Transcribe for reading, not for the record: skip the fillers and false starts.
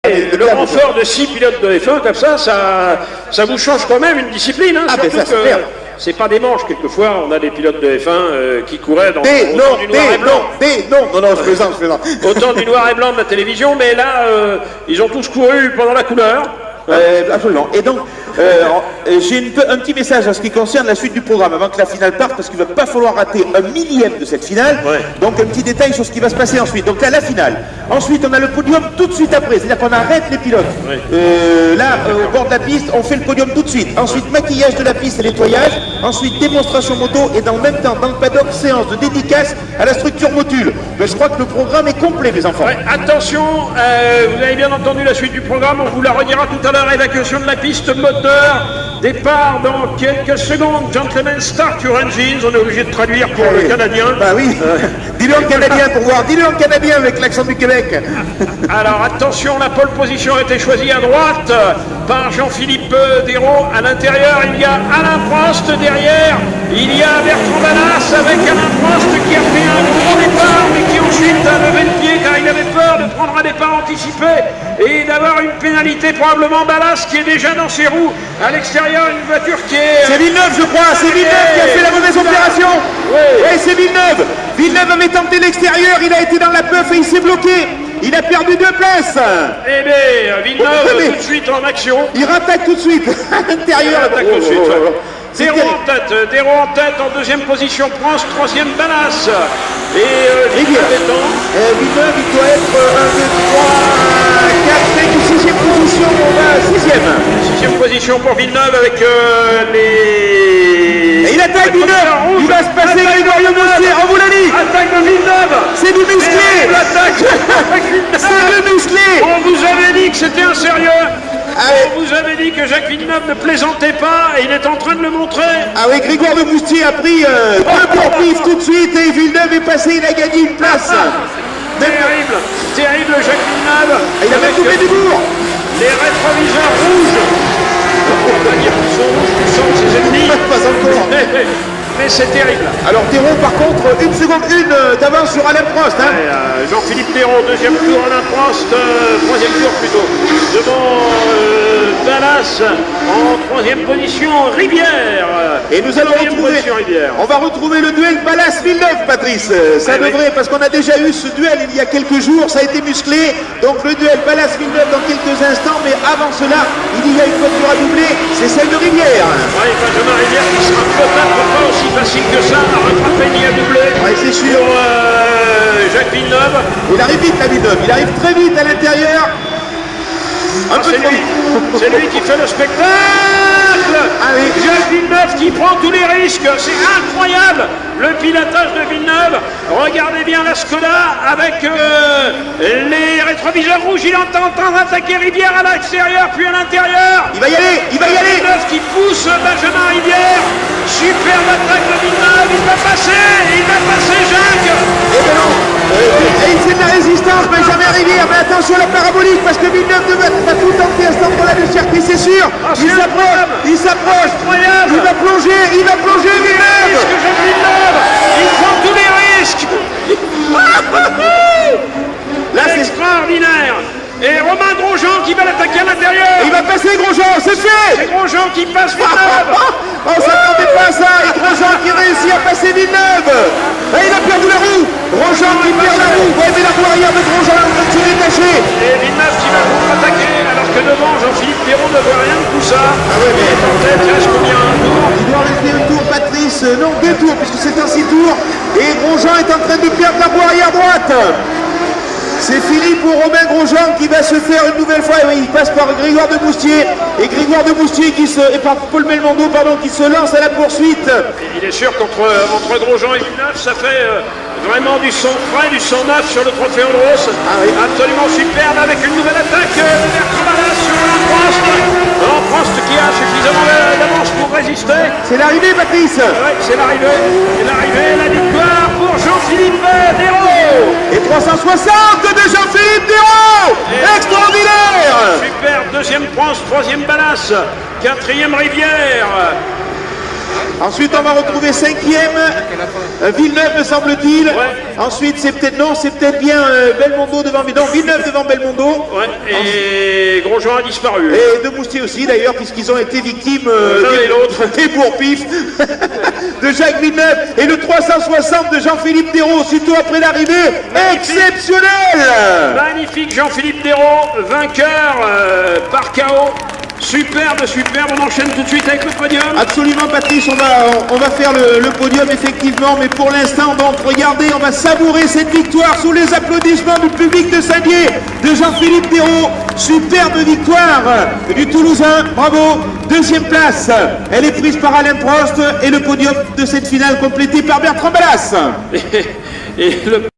Et le renfort de 6 pilotes de F1 comme ça vous change quand même une discipline. Hein, ben ça, c'est pas des manches, quelquefois on a des pilotes de F1 qui couraient dans du noir et blanc. Non, je plaisante. Autant du noir et blanc de la télévision, mais là, ils ont tous couru pendant la couleur. Absolument. Et donc, j'ai un petit message en ce qui concerne la suite du programme avant que la finale parte, parce qu'il ne va pas falloir rater un millième de cette finale. Ouais. Donc, un petit détail sur ce qui va se passer ensuite. Donc là, la finale. Ensuite, on a le podium tout de suite après. C'est-à-dire qu'on arrête les pilotes. Ouais. Au bord de la piste, on fait le podium tout de suite. Ensuite, maquillage de la piste et nettoyage. Ensuite, démonstration moto. Et dans le même temps, dans le paddock, séance de dédicace à la structure motule. Mais je crois que le programme est complet, mes enfants. Ouais, attention, vous avez bien entendu la suite du programme. On vous la redira tout à l'heure. Évacuation de la piste, moteur, départ dans quelques secondes. Gentlemen, start your engines. On est obligé de traduire pour le Canadien. Bah oui, dis-le en canadien pour voir. Dis-le en canadien avec l'accent du Québec. Alors attention, la pole position a été choisie à droite par Jean-Philippe Dérault. À l'intérieur, il y a Alain Prost. Derrière, il y a Bertrand Dallas avec Alain Prost qui a fait un gros départ, mais qui ensuite a levé le pied car il avait peur de prendre un départ anticipé et d'avoir une pénalité. Probablement Dallas qui est déjà dans ses roues. À l'extérieur, une voiture qui est... C'est Villeneuve, je crois. C'est Villeneuve qui a fait la mauvaise opération. Oui, c'est Villeneuve. Villeneuve avait tenté l'extérieur. Il a été dans la puff et il s'est bloqué. Il a perdu 2 places. Eh bien, Villeneuve tout de suite en action. Il rattaque tout de suite à l'intérieur. Dérault en tête, en deuxième position Prost, troisième Dallas. Et Villeneuve, il doit être 1, 2, 3, 4, 5 ou 6e position. On va 6e position pour Villeneuve avec les... Et il attaque Villeneuve. Il va se passer Grégoire de Moustier. On vous l'a dit. Attaque de Villeneuve. C'est du musclé. C'est du musclé. On vous avait dit que c'était un sérieux. On vous avait dit que Jacques Villeneuve ne plaisantait pas et il est en train de le montrer. Ah oui, Grégoire de Moustier a pris 2 pour pif tout de suite et Villeneuve est passé, il a gagné une place. Terrible Jacques Villeneuve. Il a même coupé du bourg. Les rétroviseurs rouges. On va dire qu'ils sont rouges, du sang de ses ennemis. Pas encore. Mais c'est terrible. Alors Dérault par contre, 1 seconde 1 d'avance sur Alain Prost. Hein. Jean-Philippe Dérault, deuxième tour, Alain Prost, troisième tour plutôt. Devant Dallas, en troisième position, Rivière. Et nous allons on va retrouver le duel Ballas-Villeneuve, Patrice. Ça devrait, parce qu'on a déjà eu ce duel il y a quelques jours, ça a été musclé. Donc le duel Ballas-Villeneuve dans quelques instants, mais avant cela, il y a une voiture à doubler, c'est celle de Rivière. Oui, Benjamin Rivière qui sera peut-être pas aussi facile que ça à rattraper ni à doubler. Oui, c'est sûr. Jacques Villeneuve. Il arrive vite, la Villeneuve. Il arrive très vite à l'intérieur. C'est lui qui fait le spectacle. Jacques Villeneuve qui prend tous les risques. C'est incroyable le pilotage de Villeneuve. Regardez bien la Skoda avec les rétroviseurs rouges. Il est en train d'attaquer Rivière à l'extérieur puis à l'intérieur. Il va y aller. Villeneuve qui pousse Benjamin Rivière. Superbe attaque de Villeneuve. Il va passer Jacques. Et ben non. Et il fait de la résistance, Benjamin Rivière. Mais attention à la parabolique parce que Villeneuve va tout tenter à cet endroit-là du circuit, c'est sûr. Il s'approche. Il va plonger Villeneuve. Il prend tous les risques. Là, c'est extraordinaire. Et Romain Grosjean qui va l'attaquer à l'intérieur. Il va passer Grosjean, c'est fait. C'est Grosjean qui passe Villeneuve. On s'attendait pas à ça. Et Grosjean qui réussit à passer Villeneuve. Et il a perdu la roue. Grosjean qui perd la roue. Ouais, mais la roue arrière de Grosjean est en train de se détacher. Et Villeneuve qui va contre-attaquer alors que devant Jean-Philippe Dérault ne voit rien de tout ça. Ah ouais, mais il est en tête, il reste combien, un tour? Il doit rester un tour, Patrice. Non, 2 tours puisque c'est un 6 tours. Et Grosjean est en train de perdre la roue arrière droite. C'est fini pour Romain Grosjean qui va se faire une nouvelle fois. Oui, il passe par Grégoire de Moustier. Et Grégoire de Moustier et par Paul Belmondo, qui se lance à la poursuite. Et il est sûr qu'entre Grosjean et Villeneuve, ça fait vraiment du sang frais, du sang neuf sur le trophée Andros. Ah oui. Absolument superbe avec une nouvelle attaque de Bertrand Dallas sur Alain Prost. Alain Prost qui a suffisamment d'avance pour résister. C'est l'arrivée, Patrice. Oui, c'est l'arrivée. La victoire pour Jean-Philippe Dérault. Et 360 de Jean-Philippe Dérault. Extraordinaire. Super, deuxième Prost, troisième Ballas, quatrième Rivière. Ensuite, on va retrouver 5e, Villeneuve, me semble-t-il. Ouais. Ensuite, c'est peut-être bien Belmondo devant Villeneuve devant Belmondo. Ouais. Et Grosjean a disparu. Et de Moustier aussi, d'ailleurs, puisqu'ils ont été victimes L'un et l'autre. des bourre-pifs de Jacques Villeneuve. Et le 360 de Jean-Philippe Dérault, aussitôt après l'arrivée. Exceptionnel! Magnifique Jean-Philippe Dérault, vainqueur par KO. Superbe, superbe. On enchaîne tout de suite avec le podium. Absolument, Patrice, on va faire le podium, effectivement, mais pour l'instant, donc, regardez, on va savourer cette victoire sous les applaudissements du public de Saint-Dié, de Jean-Philippe Dérault. Superbe victoire du Toulousain, bravo. Deuxième place, elle est prise par Alain Prost, et le podium de cette finale complété par Bertrand Ballas. Et le